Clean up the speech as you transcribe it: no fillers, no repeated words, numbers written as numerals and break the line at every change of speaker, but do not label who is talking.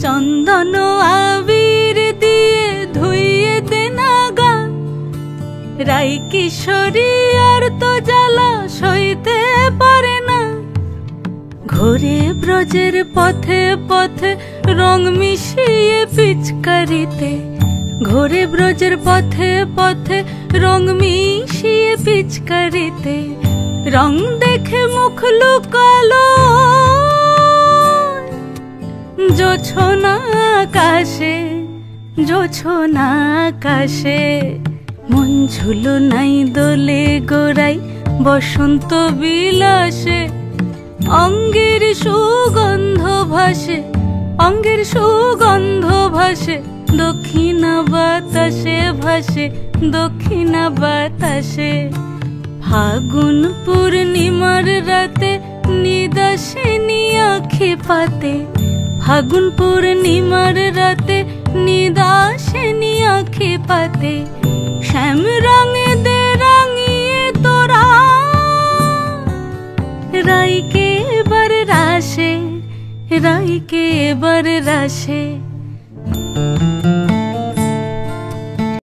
চন্দন আবির দিয়ে ধুইয়ে দে না গা, রাই কিশোরী আর তো জ্বালা সইতে পারে না। ঘোরে ব্রজের পথে পথে রং মিশিয়ে পিচকারিতে, ঘোরে ব্রজের পথে পথে রং মিশিয়ে পিচকারিতে, রং দেখে মুখ লুকালো জোছনা আকাশে, জোছনা আকাশে। মন ঝুলো নাই দোলে গোড়াই বসন্ত বিলাসে, অঙ্গের সুগন্ধ ভাসে, অঙ্গের সুগন্ধ ভাসে, দক্ষিণা বাতাসে ভাসে, দক্ষিণা বাতাসে। ফাগুন পূর্ণিমার রাতে নিদাসিনী আঁখি পাতে, ফাগুন পূর্ণিমার রাতে নিদাসিনী আঁখি পাতে। শ্যাম রঙে দে রাঙিয়ে তোরা রাইকে এবার রাশে, রাইকে এবার রাশে।